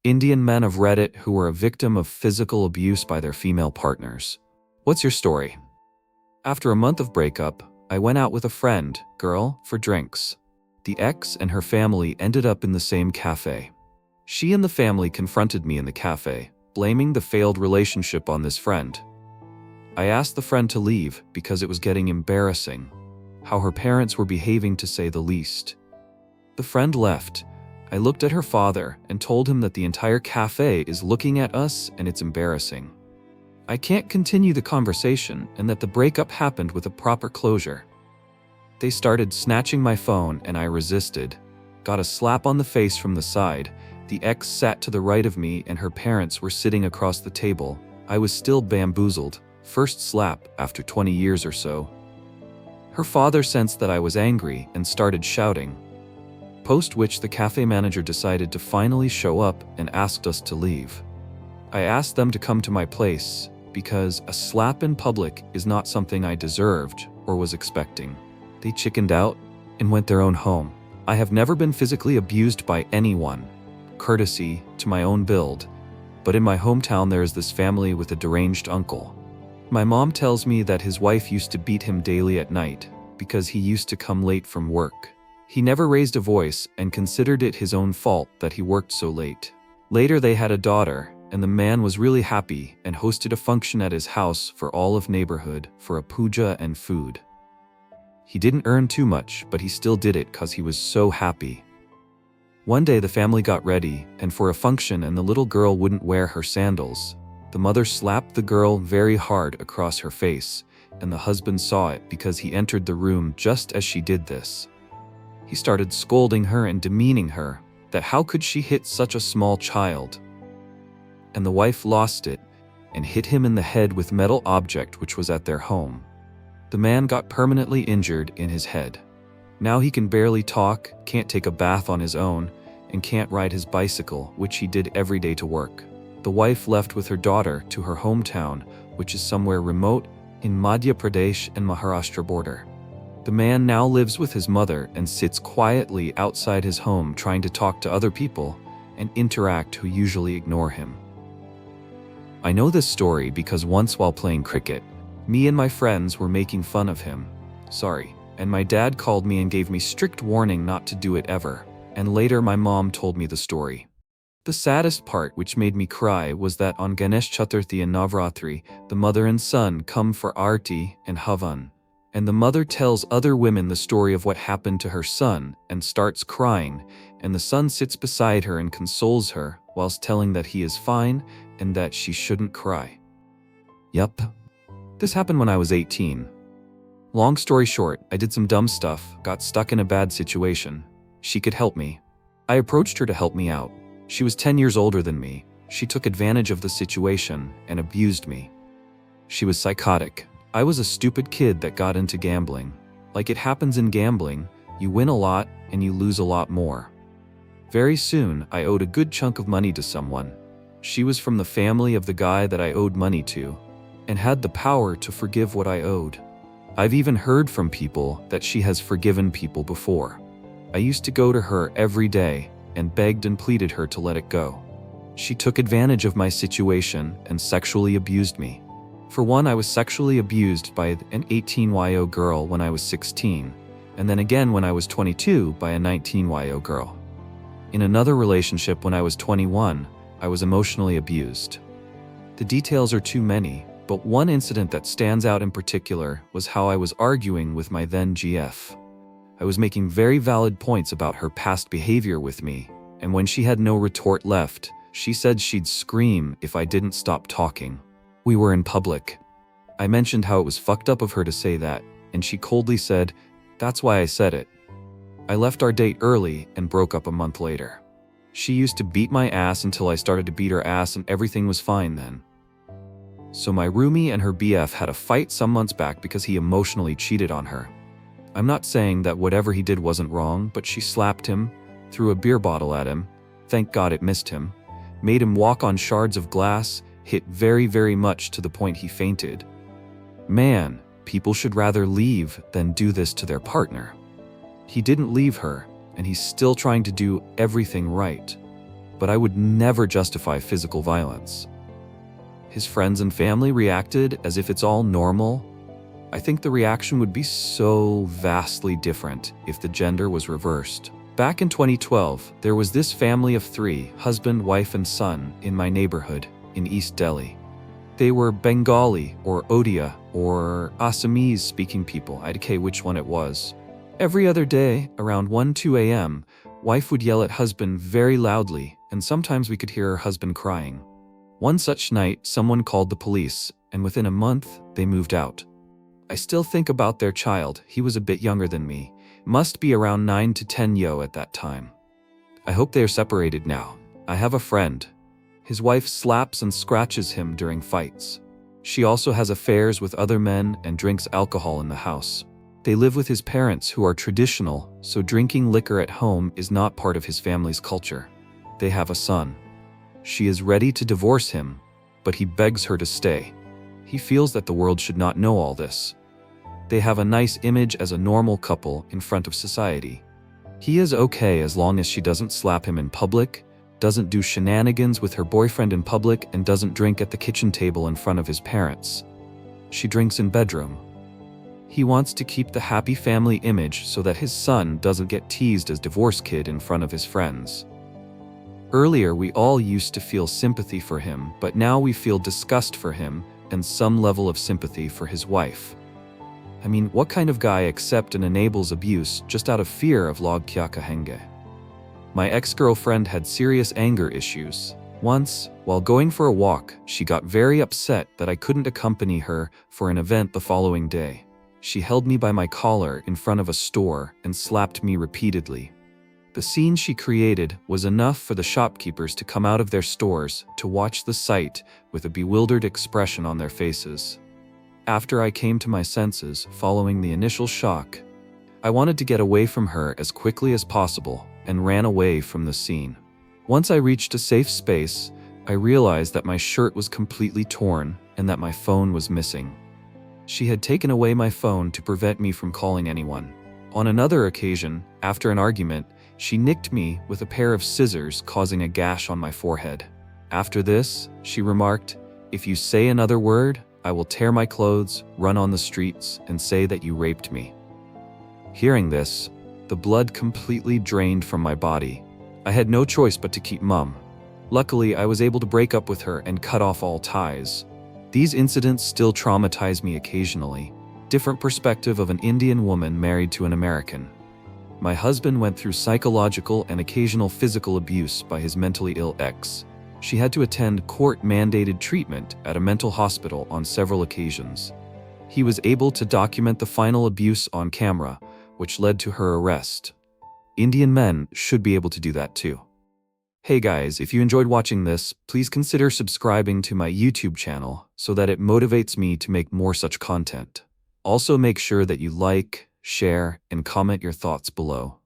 Indian men of Reddit who were a victim of physical abuse by their female partners. What's your story? After a month of breakup, I went out with a friend, girl, for drinks. The ex and her family ended up in the same cafe. She and the family confronted me in the cafe, blaming the failed relationship on this friend. I asked the friend to leave because it was getting embarrassing, how her parents were behaving to say the least. The friend left. I looked at her father and told him that the entire cafe is looking at us and it's embarrassing. I can't continue the conversation and that the breakup happened with a proper closure. They started snatching my phone and I resisted. Got a slap on the face from the side. The ex sat to the right of me and her parents were sitting across the table. I was still bamboozled. First slap after 20 years or so. Her father sensed that I was angry and started shouting. Post which the cafe manager decided to finally show up and asked us to leave. I asked them to come to my place because a slap in public is not something I deserved or was expecting. They chickened out and went their own home. I have never been physically abused by anyone, courtesy to my own build, but in my hometown there is this family with a deranged uncle. My mom tells me that his wife used to beat him daily at night because he used to come late from work. He never raised a voice and considered it his own fault that he worked so late. Later they had a daughter, and the man was really happy and hosted a function at his house for all of neighborhood for a puja and food. He didn't earn too much, but he still did it cause he was so happy. One day the family got ready and for a function and the little girl wouldn't wear her sandals. The mother slapped the girl very hard across her face, and the husband saw it because he entered the room just as she did this. He started scolding her and demeaning her, that how could she hit such a small child? And the wife lost it and hit him in the head with metal object which was at their home. The man got permanently injured in his head. Now he can barely talk, can't take a bath on his own, and can't ride his bicycle, which he did every day to work. The wife left with her daughter to her hometown, which is somewhere remote in Madhya Pradesh and Maharashtra border. The man now lives with his mother and sits quietly outside his home trying to talk to other people and interact who usually ignore him. I know this story because once while playing cricket, me and my friends were making fun of him. Sorry. And my dad called me and gave me strict warning not to do it ever. And later my mom told me the story. The saddest part which made me cry was that on Ganesh Chaturthi and Navratri, the mother and son come for Aarti and Havan. And the mother tells other women the story of what happened to her son and starts crying, and the son sits beside her and consoles her whilst telling that he is fine and that she shouldn't cry. Yup. This happened when I was 18. Long story short, I did some dumb stuff, got stuck in a bad situation. She could help me. I approached her to help me out. She was 10 years older than me. She took advantage of the situation and abused me. She was psychotic. I was a stupid kid that got into gambling. Like it happens in gambling, you win a lot and you lose a lot more. Very soon, I owed a good chunk of money to someone. She was from the family of the guy that I owed money to, and had the power to forgive what I owed. I've even heard from people that she has forgiven people before. I used to go to her every day and begged and pleaded her to let it go. She took advantage of my situation and sexually abused me. For one, I was sexually abused by an 18-year-old girl when I was 16, and then again when I was 22 by a 19-year-old girl. In another relationship when I was 21, I was emotionally abused. The details are too many, but one incident that stands out in particular was how I was arguing with my then GF. I was making very valid points about her past behavior with me, and when she had no retort left, she said she'd scream if I didn't stop talking. We were in public. I mentioned how it was fucked up of her to say that, and she coldly said, "That's why I said it." I left our date early and broke up a month later. She used to beat my ass until I started to beat her ass and everything was fine then. So my roomie and her BF had a fight some months back because he emotionally cheated on her. I'm not saying that whatever he did wasn't wrong, but she slapped him, threw a beer bottle at him, thank God it missed him, made him walk on shards of glass, hit very much to the point he fainted. Man, people should rather leave than do this to their partner. He didn't leave her, and he's still trying to do everything right. but I would never justify physical violence. His friends and family reacted as if it's all normal. I think the reaction would be so vastly different if the gender was reversed. Back in 2012, there was this family of 3, husband, wife, and son, in my neighborhood in East Delhi. They were Bengali or Odia or Assamese speaking people. I don't know which one it was. Every other day, around 1-2 a.m., wife would yell at husband very loudly, and sometimes we could hear her husband crying. One such night, someone called the police, and within a month, they moved out. I still think about their child. He was a bit younger than me. Must be around 9 to 10 at that time. I hope they are separated now. I have a friend. His wife slaps and scratches him during fights. She also has affairs with other men and drinks alcohol in the house. They live with his parents who are traditional, so drinking liquor at home is not part of his family's culture. They have a son. She is ready to divorce him, but he begs her to stay. He feels that the world should not know all this. They have a nice image as a normal couple in front of society. He is okay as long as she doesn't slap him in public, doesn't do shenanigans with her boyfriend in public, and doesn't drink at the kitchen table in front of his parents. She drinks in bedroom. He wants to keep the happy family image so that his son doesn't get teased as divorce kid in front of his friends. Earlier, we all used to feel sympathy for him, but now we feel disgust for him and some level of sympathy for his wife. I mean, what kind of guy accepts and enables abuse just out of fear of log kya kahenge? My ex-girlfriend had serious anger issues. Once, while going for a walk, she got very upset that I couldn't accompany her for an event the following day. She held me by my collar in front of a store and slapped me repeatedly. The scene she created was enough for the shopkeepers to come out of their stores to watch the sight with a bewildered expression on their faces. After I came to my senses following the initial shock, I wanted to get away from her as quickly as possible and ran away from the scene. Once I reached a safe space, I realized that my shirt was completely torn and that my phone was missing. She had taken away my phone to prevent me from calling anyone. On another occasion, after an argument, she nicked me with a pair of scissors, causing a gash on my forehead. After this, she remarked, "If you say another word, I will tear my clothes, run on the streets, and say that you raped me." Hearing this, the blood completely drained from my body. I had no choice but to keep mum. Luckily, I was able to break up with her and cut off all ties. These incidents still traumatize me occasionally. Different perspective of an Indian woman married to an American. My husband went through psychological and occasional physical abuse by his mentally ill ex. She had to attend court-mandated treatment at a mental hospital on several occasions. He was able to document the final abuse on camera, which led to her arrest. Indian men should be able to do that too. Hey guys, if you enjoyed watching this, please consider subscribing to my YouTube channel so that it motivates me to make more such content. Also make sure that you like, share, and comment your thoughts below.